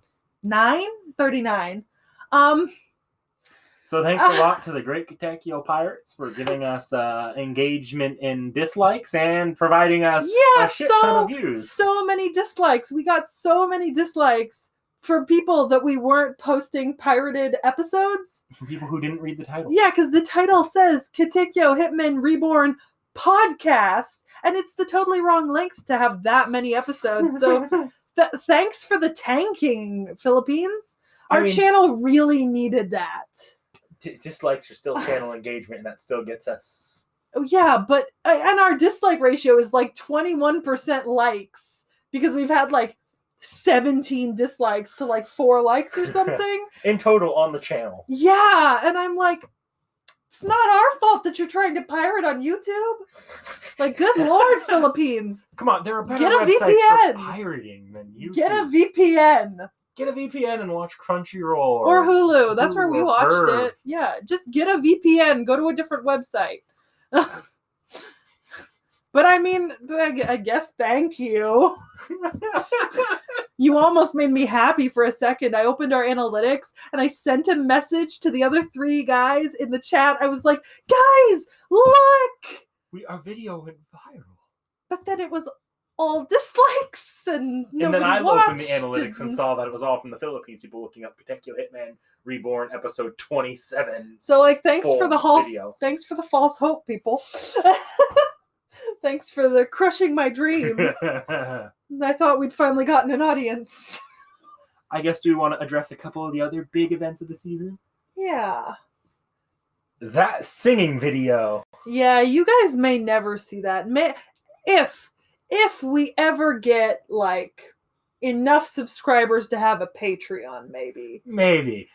So thanks a lot to the great T.H.E Pirates for giving us engagement and dislikes and providing us a shit ton of views. So many dislikes. We got so many dislikes for people that we weren't posting pirated episodes. For people who didn't read the title. Yeah, because the title says T.H.E Hitman Reborn Podcast, and it's the totally wrong length to have that many episodes. So thanks for the tanking, Philippines. Our channel really needed that. Dislikes are still channel engagement, and that still gets us. Oh yeah, but and our dislike ratio is like 21% likes because we've had like 17 dislikes to like 4 likes or something. In total on the channel. Yeah, and I'm like, it's not our fault that you're trying to pirate on YouTube. Like, good Lord, Philippines. Come on, there are better websites for pirating than YouTube. Get a VPN. Get a VPN and watch Crunchyroll. Or Hulu. That's where we watched it. Yeah, just get a VPN. Go to a different website. But I mean, I guess thank you. You almost made me happy for a second. I opened our analytics and I sent a message to the other 3 guys in the chat. I was like, guys, look! Our video went viral. But then it was all dislikes and nobody And then I watched. looked in the analytics and saw that it was all from the Philippines. People looking up Katekyo Hitman Reborn episode 27. So like, thanks for the false hope, people. Thanks for the crushing my dreams. I thought we'd finally gotten an audience. I guess, do we want to address a couple of the other big events of the season? Yeah. That singing video. Yeah, you guys may never see that. If we ever get like enough subscribers to have a Patreon, maybe.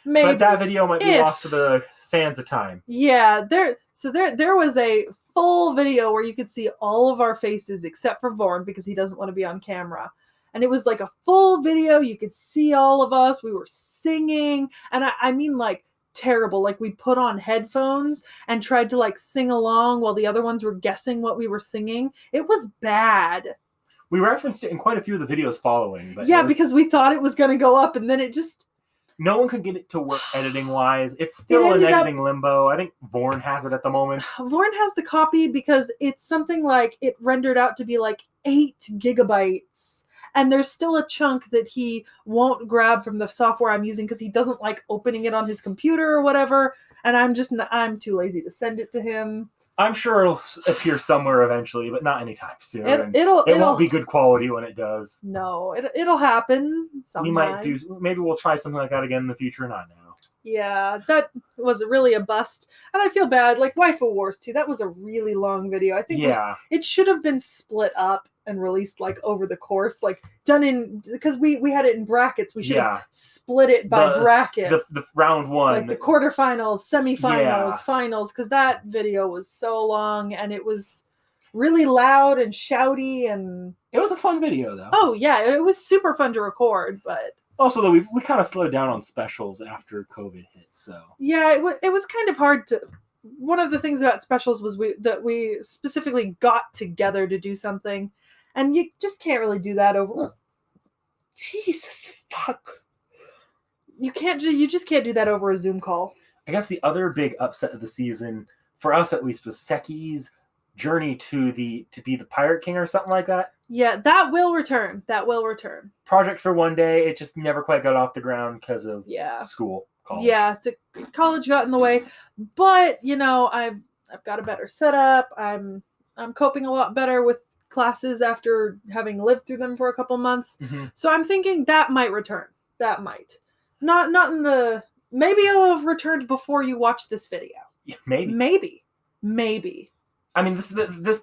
But that video might be lost to the sands of time. Yeah, there was a full video where you could see all of our faces except for Vorn because he doesn't want to be on camera. And it was like a full video. You could see all of us. We were singing. And I mean like terrible. Like we put on headphones and tried to like sing along while the other ones were guessing what we were singing. It was bad. We referenced it in quite a few of the videos following. But yeah, because we thought it was going to go up and then it just... No one could get it to work editing-wise. It's still in editing limbo. I think Vorn has it at the moment. Vorn has the copy because it's something like it rendered out to be like 8 gigabytes. And there's still a chunk that he won't grab from the software I'm using because he doesn't like opening it on his computer or whatever. And I'm too lazy to send it to him. I'm sure it'll appear somewhere eventually, but not anytime soon. It won't be good quality when it does. No, it'll happen sometime. Maybe we'll try something like that again in the future, not now. Yeah, that was really a bust. And I feel bad. Like Waifu Wars 2, that was a really long video. I think it should have been split up and released like over the course, like done in, because we had it in brackets. We should have split it by bracket. The round one. Like the quarterfinals, semifinals, finals, because that video was so long and it was really loud and shouty and... It was a fun video though. Oh yeah, it was super fun to record, but... Also, though, we kind of slowed down on specials after COVID hit, so... Yeah, it was kind of hard to... One of the things about specials was that we specifically got together to do something, and you just can't really do that over... Jesus, fuck. You just can't do that over a Zoom call. I guess the other big upset of the season, for us at least, was Seki's journey to be the Pirate King or something like that. Yeah, that will return. Project for one day. It just never quite got off the ground because of school, college. Yeah, college got in the way. But, I've got a better setup. I'm coping a lot better with classes after having lived through them for a couple months. Mm-hmm. So I'm thinking that might return. That might. Not in the... Maybe it'll have returned before you watch this video. Yeah, maybe. I mean,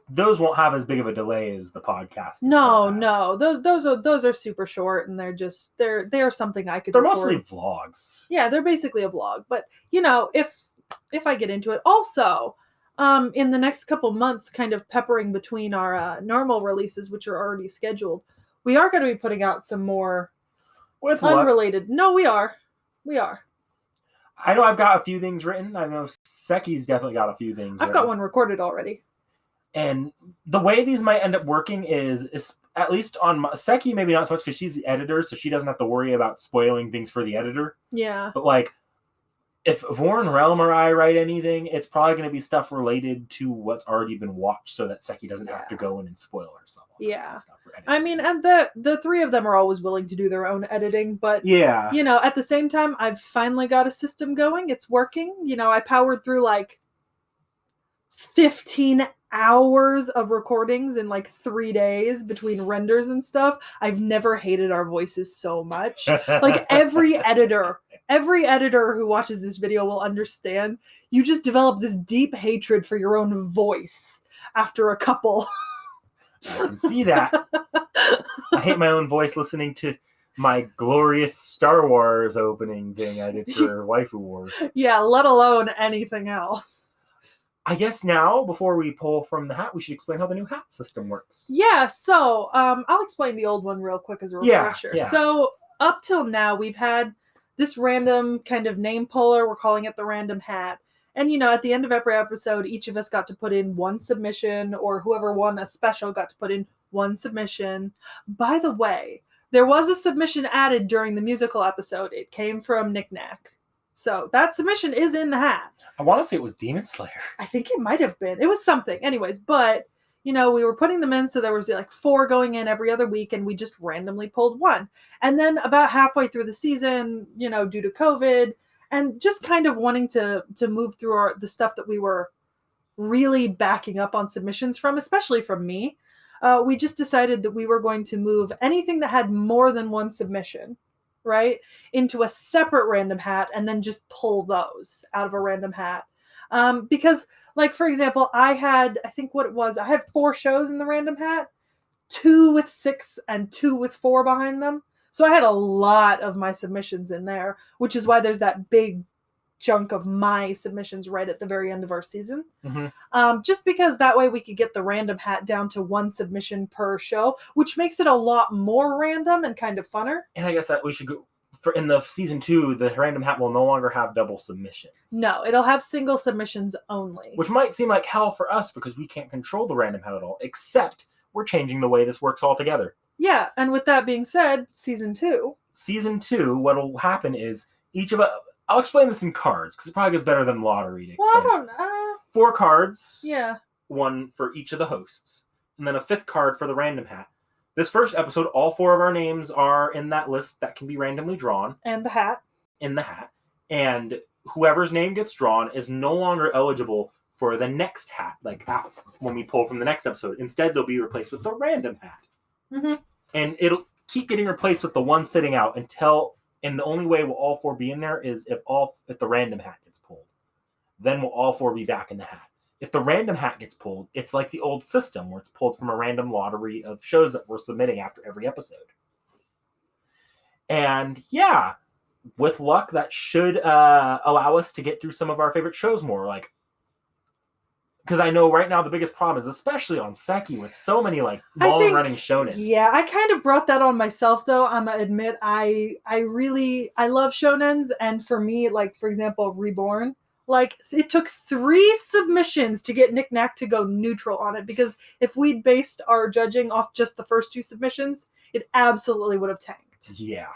those won't have as big of a delay as the podcast. No, those are super short, and they are something I could. They're record. Mostly vlogs. Yeah, they're basically a vlog. But if I get into it, also, in the next couple months, kind of peppering between our normal releases, which are already scheduled, we are going to be putting out some more with unrelated. What? No, we are. I know I've got a few things written. I know Seki's definitely got a few things I've got one recorded already. And the way these might end up working is at least on Seki, maybe not so much because she's the editor, so she doesn't have to worry about spoiling things for the editor. Yeah. But like, if Vorn, Realm, or I write anything, it's probably going to be stuff related to what's already been watched so that Seki doesn't have to go in and spoil herself. Yeah. I mean, and the 3 of them are always willing to do their own editing, but at the same time, I've finally got a system going. It's working. I powered through like 15 hours of recordings in like 3 days between renders and stuff. I've never hated our voices so much. Like every editor who watches this video will understand. You just develop this deep hatred for your own voice after a couple. I can see that. I hate my own voice listening to my glorious Star Wars opening thing I did for Waifu Wars. Yeah, let alone anything else. I guess now, before we pull from the hat, we should explain how the new hat system works. Yeah, so I'll explain the old one real quick as a refresher. Yeah. So up till now, we've had this random kind of name puller. We're calling it the random hat. And, at the end of every episode, each of us got to put in one submission, or whoever won a special got to put in one submission. By the way, there was a submission added during the musical episode. It came from Knick-Knack. So that submission is in the hat. I want to say it was Demon Slayer. I think it might have been. It was something. Anyways, but, we were putting them in, so there was like 4 going in every other week, and we just randomly pulled one. And then about halfway through the season, due to COVID, and just kind of wanting to move through the stuff that we were really backing up on submissions from, especially from me, we just decided that we were going to move anything that had more than one submission, right, into a separate random hat, and then just pull those out of a random hat. Because, like, for example, I had 4 shows in the random hat, 2 with 6 and 2 with 4 behind them. So I had a lot of my submissions in there, which is why there's that big chunk of my submissions right at the very end of our season. Mm-hmm. Just because that way we could get the random hat down to 1 submission per show, which makes it a lot more random and kind of funner. And I guess that we should go in the season 2, the random hat will no longer have double submissions. No, it'll have single submissions only. Which might seem like hell for us because we can't control the random hat at all, except we're changing the way this works altogether. Yeah, and with that being said, season 2, what will happen is each of us, I'll explain this in cards because it probably goes better than lottery to explain. Well, I don't know. 4 cards. Yeah. 1 for each of the hosts. And then a 5th card for the random hat. This first episode, all 4 of our names are in that list that can be randomly drawn. And the hat. In the hat. And whoever's name gets drawn is no longer eligible for the next hat, like when we pull from the next episode. Instead, they'll be replaced with the random hat. Mm-hmm. And it'll keep getting replaced with the one sitting out and the only way we'll all 4 be in there is if the random hat gets pulled. Then we'll all 4 be back in the hat. If the random hat gets pulled, it's like the old system where it's pulled from a random lottery of shows that we're submitting after every episode. And yeah, with luck, that should allow us to get through some of our favorite shows more. Like, because I know right now the biggest problem is, especially on Seki, with so many like ball-running shonen. Yeah, I kind of brought that on myself, though. I'm gonna admit, I love shonens, and for me, like, for example, Reborn, like, it took 3 submissions to get Knick-Knack to go neutral on it, because if we'd based our judging off just the first 2 submissions, it absolutely would have tanked. Yeah.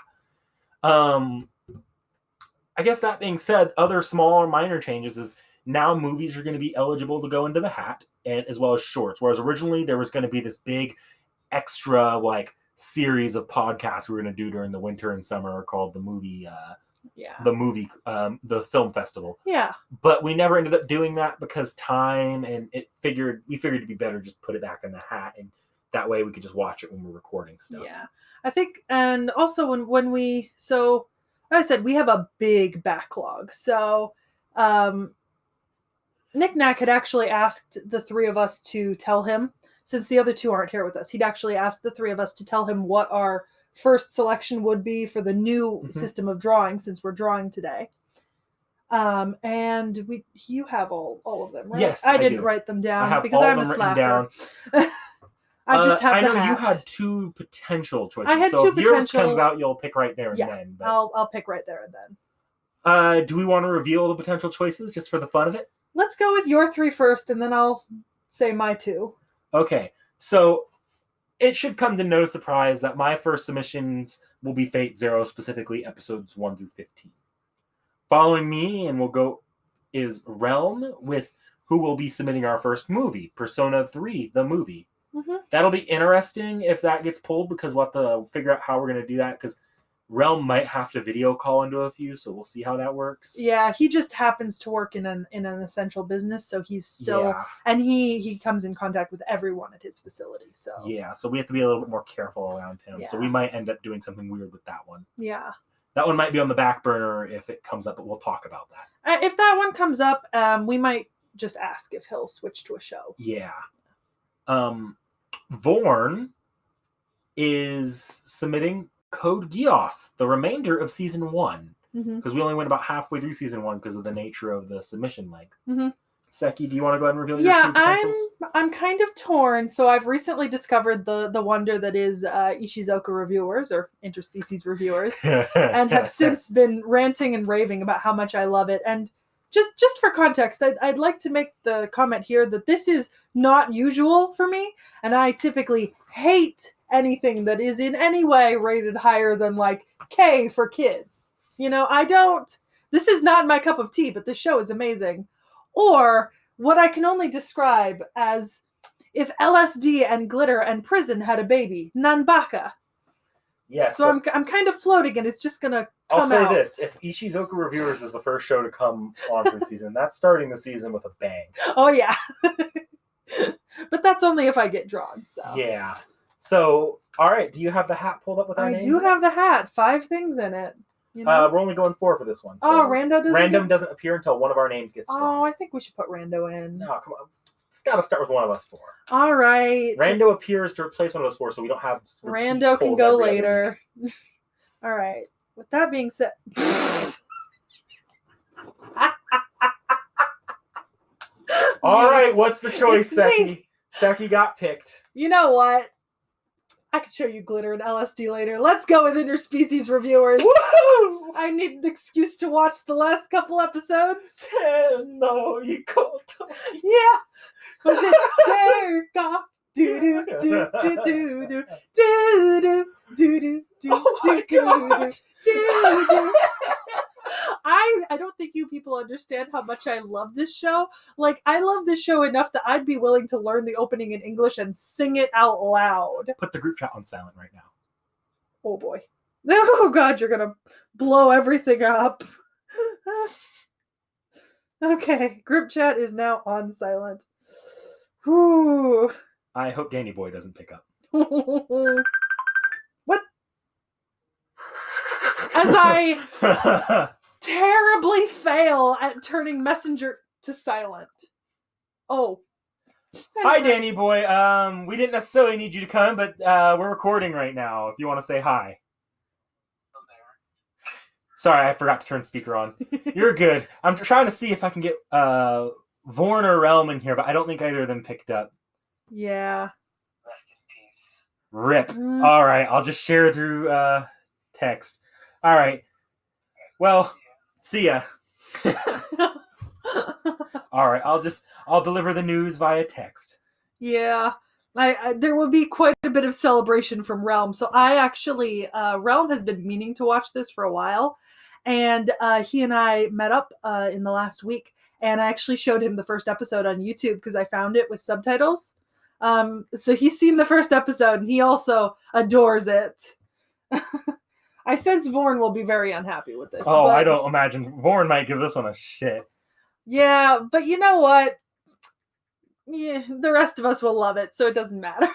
I guess that being said, other small or minor changes is now movies are going to be eligible to go into the hat, and as well as shorts. Whereas originally there was going to be this big extra like series of podcasts we were going to do during the winter and summer called the film festival. Yeah. But we never ended up doing that because time, and we figured it'd be better just put it back in the hat, and that way we could just watch it when we're recording stuff. Yeah. I think, and also when we, so like I said, we have a big backlog. So Knick-Knack had actually asked the 3 of us to tell him, since the other 2 aren't here with us, he'd actually asked the 3 of us to tell him what our first selection would be for the new system of drawing, since we're drawing today. And you have all of them, right? Yes, I didn't write them down because I'm a slacker. I just have the hat. You had 2 potential choices. I had so 2 if yours potential. comes out, you'll pick right there and then. But I'll pick right there and then. Do we want to reveal the potential choices just for the fun of it? Let's go with your 3 first, and then I'll say my 2. Okay, so it should come to no surprise that my first submissions will be Fate Zero, specifically episodes 1 through 15. Following me, and we'll go, is Realm, with who will be submitting our first movie, Persona 3, the movie. Mm-hmm. That'll be interesting if that gets pulled, because we'll have to figure out how we're going to do that, because Realm might have to video call into a few, so we'll see how that works. Yeah, he just happens to work in an essential business, so he's still, and he comes in contact with everyone at his facility. So yeah, so we have to be a little bit more careful around him. Yeah. So we might end up doing something weird with that one. Yeah, that one might be on the back burner if it comes up, but we'll talk about that. If that one comes up, we might just ask if he'll switch to a show. Yeah. Vorn is submitting Code Geass, the remainder of season 1. Mm-hmm. Because we only went about halfway through season 1 because of the nature of the submission length. Mm-hmm. Seki, do you want to go ahead and reveal your two potentials? I'm kind of torn. So I've recently discovered the wonder that is Ishizoku reviewers or interspecies reviewers, and have since been ranting and raving about how much I love it. And just for context, I'd like to make the comment here that this is not usual for me, and I typically hate anything that is in any way rated higher than like K for kids. You know, this is not my cup of tea, but this show is amazing. Or what I can only describe as if LSD and glitter and prison had a baby, Nanbaka. Yes. So I'm kind of floating, and it's just gonna come I'll say out. this: if Ishizoku Reviewers is the first show to come on for the season, that's starting the season with a bang. Oh yeah. But that's only if I get drawn. So yeah. So all right, do you have the hat pulled up with our names? I do have the hat. 5 things in it. You know? We're only going 4 for this one. So Random doesn't appear until one of our names gets drawn. Oh, I think we should put Rando in. No, come on. It's got to start with one of us 4. All right. Rando appears to replace one of us 4, so we don't have. Rando can go later. All right. With that being said. All right, what's the choice, Seki? Seki got picked. You know what? I could show you glitter and LSD later. Let's go with interspecies reviewers. Woo! I need an excuse to watch the last couple episodes. No, you can't. Yeah. Was it jerk off? Do do do do do do do do do do do do do. I don't think you people understand how much I love this show. Like, I love this show enough that I'd be willing to learn the opening in English and sing it out loud. Put the group chat on silent right now. Oh boy. Oh god, you're gonna blow everything up. Okay, group chat is now on silent. Whew. I hope Danny Boy doesn't pick up. What? As I terribly fail at turning Messenger to silent. Oh. Hi, Danny Boy. We didn't necessarily need you to come, but we're recording right now. If you want to say hi. Sorry, I forgot to turn the speaker on. You're good. I'm trying to see if I can get Vorn or Realm in here, but I don't think either of them picked up. Yeah. Rest in peace. Rip. All right, I'll just share through text. All right. Well, see ya. All right, I'll deliver the news via text. Yeah. There will be quite a bit of celebration from Realm. So I actually, Realm has been meaning to watch this for a while. And he and I met up in the last week. And I actually showed him the first episode on YouTube because I found it with subtitles. So he's seen the first episode and he also adores it. I sense Vorn will be very unhappy with this. Oh, I don't imagine. Vorn might give this one a shit. Yeah, but you know what? Yeah, the rest of us will love it, so it doesn't matter.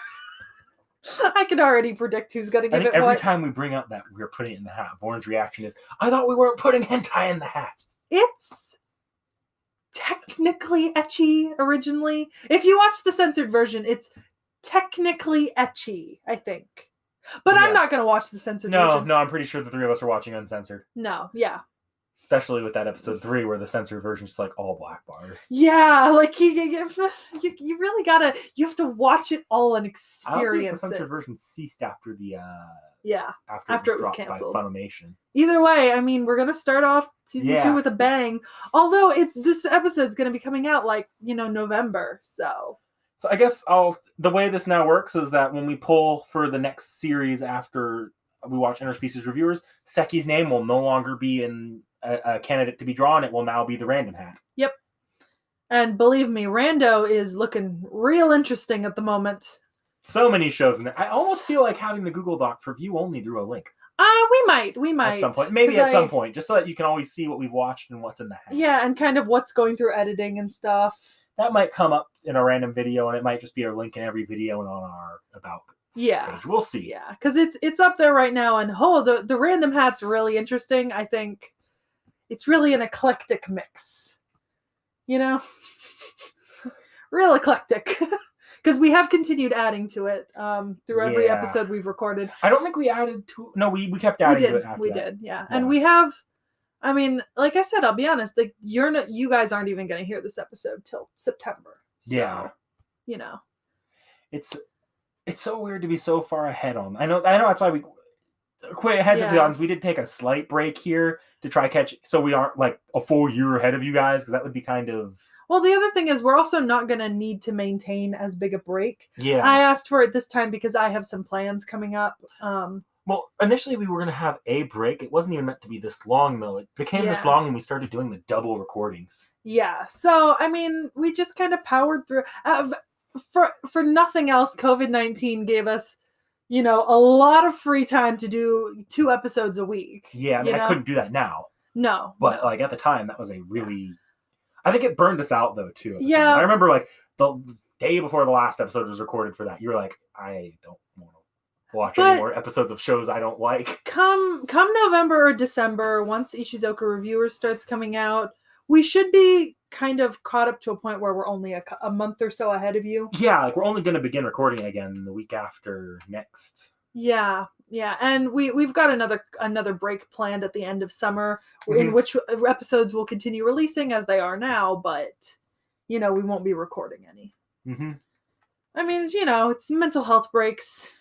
I can already predict who's going to give it what. Every time we bring up that we're putting it in the hat, Vorn's reaction is, I thought we weren't putting hentai in the hat. It's technically ecchi originally. If you watch the censored version, it's technically ecchi, I think. But yeah. I'm not going to watch the censored version. No, I'm pretty sure the 3 of us are watching uncensored. No, yeah. Especially with that episode 3 where the censored version is like all black bars. Yeah, like you really gotta, you have to watch it all and experience the censored version ceased after the after it was dropped canceled by Funimation. Either way, I mean, we're gonna start off season 2 with a bang. Although this episode's gonna be coming out like November, so. So I guess the way this now works is that when we pull for the next series after we watch Interspecies Reviewers, Seki's name will no longer be in a candidate to be drawn. It will now be the random hat. Yep. And believe me, Rando is looking real interesting at the moment. So many shows in there. I almost feel like having the Google Doc for view only through a link. We might. At some point. Maybe at some point, just so that you can always see what we've watched and what's in the hat. Yeah, and kind of what's going through editing and stuff. That might come up in a random video, and it might just be a link in every video and on our About page. We'll see. Yeah, because it's up there right now, and the random hat's really interesting. I think it's really an eclectic mix. Real eclectic. because we have continued adding to it through every episode we've recorded. I don't think we added to. No, we kept adding to it after we that. did, yeah. And we have. I mean, like I said, I'll be honest. Like you guys aren't even going to hear this episode till September. So, you know, it's so weird to be so far ahead on. I know. That's why we quit heads of guns. We did take a slight break here to try catch, so we aren't like a full year ahead of you guys, because that would be kind of. Well, the other thing is we're also not going to need to maintain as big a break. Yeah. I asked for it this time because I have some plans coming up. Well, initially we were going to have a break. It wasn't even meant to be this long, though. It became this long when we started doing the double recordings. Yeah. So, I mean, we just kind of powered through. For nothing else, COVID-19 gave us, a lot of free time to do 2 episodes a week. Yeah, I mean, I couldn't do that now. No. But, like, at the time, that was a really... I think it burned us out, though, too. Yeah. I remember, like, the day before the last episode was recorded for that, you were like, I don't want to watch any more episodes of shows I don't like. Come November or December, once Ishizoka Reviewers starts coming out, we should be kind of caught up to a point where we're only a month or so ahead of you. Yeah, like, we're only going to begin recording again the week after next. Yeah, and we've got another break planned at the end of summer, in which episodes we'll continue releasing as they are now, but we won't be recording any. I mean, it's mental health breaks.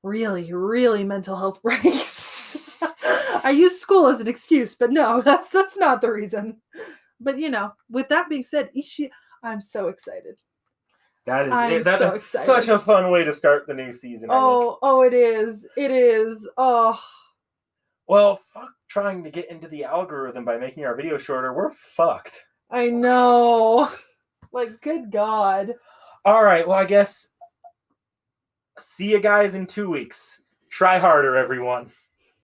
Really, really mental health breaks. I use school as an excuse, but no, that's not the reason. But with that being said, I'm so excited. That's such a fun way to start the new season. Oh, it is. It is. Oh. Well, fuck trying to get into the algorithm by making our video shorter. We're fucked. I know. Like, good God. All right. Well, I guess. See you guys in 2 weeks. Try harder, everyone.